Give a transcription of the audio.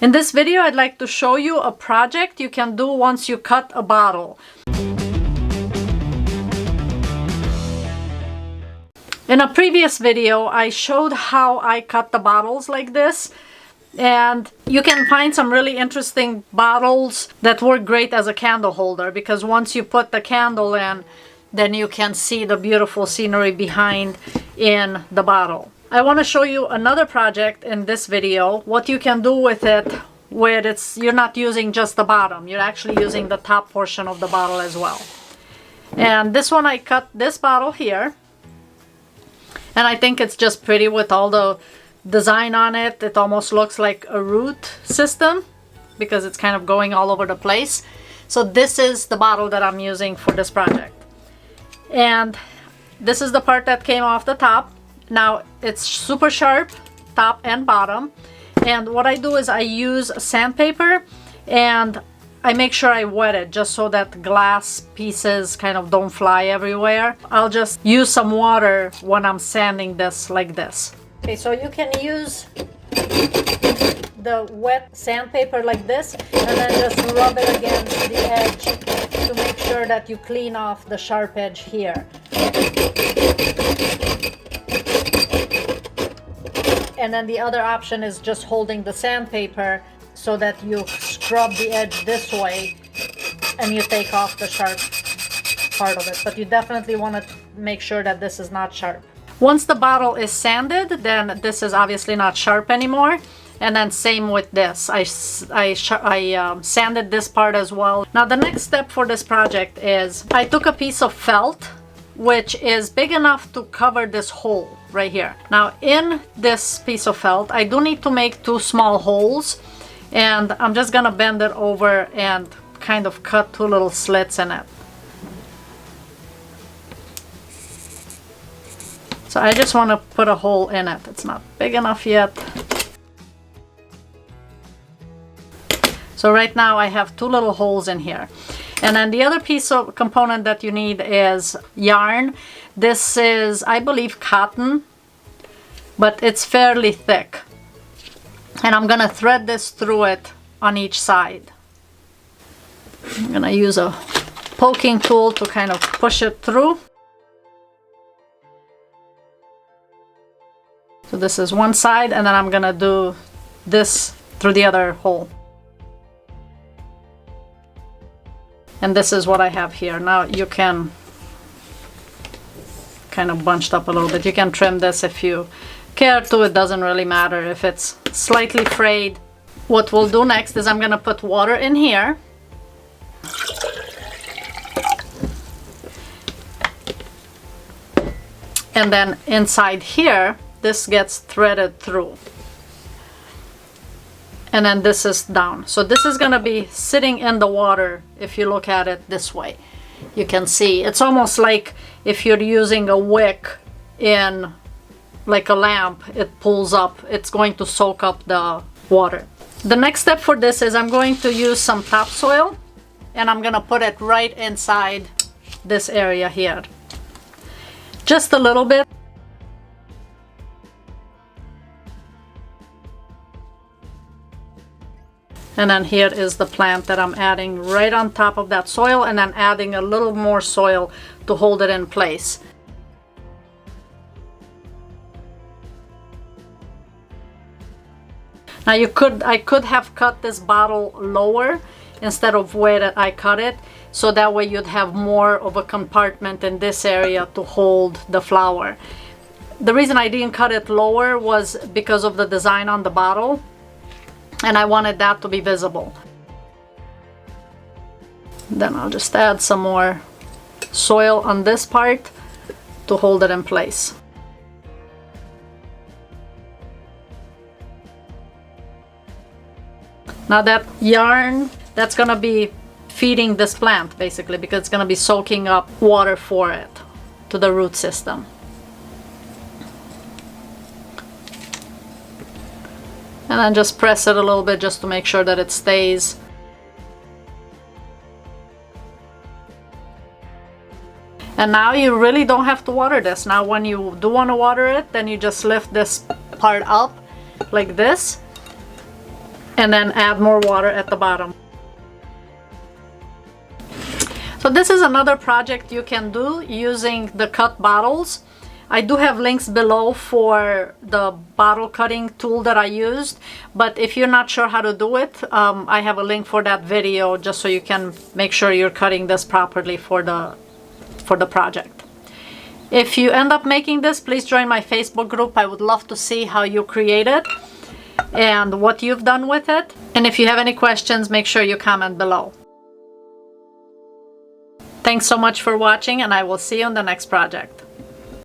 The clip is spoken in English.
In this video, I'd like to show you a project you can do once you cut a bottle. In a previous video, I showed how I cut the bottles like this. And you can find some really interesting bottles that work great as a candle holder, because once you put the candle in, then you can see the beautiful scenery behind in the bottle. I want to show you another project in this video, what you can do with it where you're not using just the bottom, you're actually using the top portion of the bottle as well. And this one, I cut this bottle here, and I think it's just pretty with all the design on it. It almost looks like a root system because it's kind of going all over the place. So this is the bottle that I'm using for this project. And this is the part that came off the top. Now it's super sharp, top and bottom. And what I do is I use sandpaper and I make sure I wet it just so that glass pieces kind of don't fly everywhere. I'll just use some water when I'm sanding this like this. Okay, so you can use the wet sandpaper like this and then just rub it against the edge to make sure that you clean off the sharp edge here. And then the other option is just holding the sandpaper so that you scrub the edge this way and you take off the sharp part of it. But you definitely want to make sure that this is not sharp. Once the bottle is sanded, then this is obviously not sharp anymore. And then same with this. I sanded this part as well. Now the next step for this project is I took a piece of felt which is big enough to cover this hole right here. Now in this piece of felt, I do need to make two small holes, and I'm just gonna bend it over and kind of cut two little slits in it. So I just want to put a hole in it. It's not big enough yet. So right now I have two little holes in here. And then the other piece of component that you need is yarn. This is, I believe, cotton, but it's fairly thick. And I'm gonna thread this through it on each side. I'm gonna use a poking tool to kind of push it through. So this is one side, and then I'm gonna do this through the other hole. And this is what I have here. Now you can kind of bunched up a little bit. You can trim this if you care to. It doesn't really matter if it's slightly frayed. What we'll do next is I'm gonna put water in here. And then inside here, this gets threaded through. And then this is down. So this is gonna be sitting in the water if you look at it this way. You can see it's almost like if you're using a wick in like a lamp, it pulls up, it's going to soak up the water. The next step for this is I'm going to use some topsoil and I'm gonna put it right inside this area here. Just a little bit. And then here is the plant that I'm adding right on top of that soil, and then adding a little more soil to hold it in place. Now I could have cut this bottle lower instead of where I cut it, so that way you'd have more of a compartment in this area to hold the flower. The reason I didn't cut it lower was because of the design on the bottle, and I wanted that to be visible. Then I'll just add some more soil on this part to hold it in place. Now that yarn, that's gonna be feeding this plant basically, because it's gonna be soaking up water for it to the root system. And then just press it a little bit just to make sure that it stays. And now you really don't have to water this. Now when you do want to water it, then you just lift this part up like this and then add more water at the bottom. So this is another project you can do using the cut bottles. I do have links below for the bottle cutting tool that I used, but if you're not sure how to do it, I have a link for that video just so you can make sure you're cutting this properly for the project. If you end up making this, please join my Facebook group. I would love to see how you create it and what you've done with it. And if you have any questions, make sure you comment below. Thanks so much for watching, and I will see you on the next project.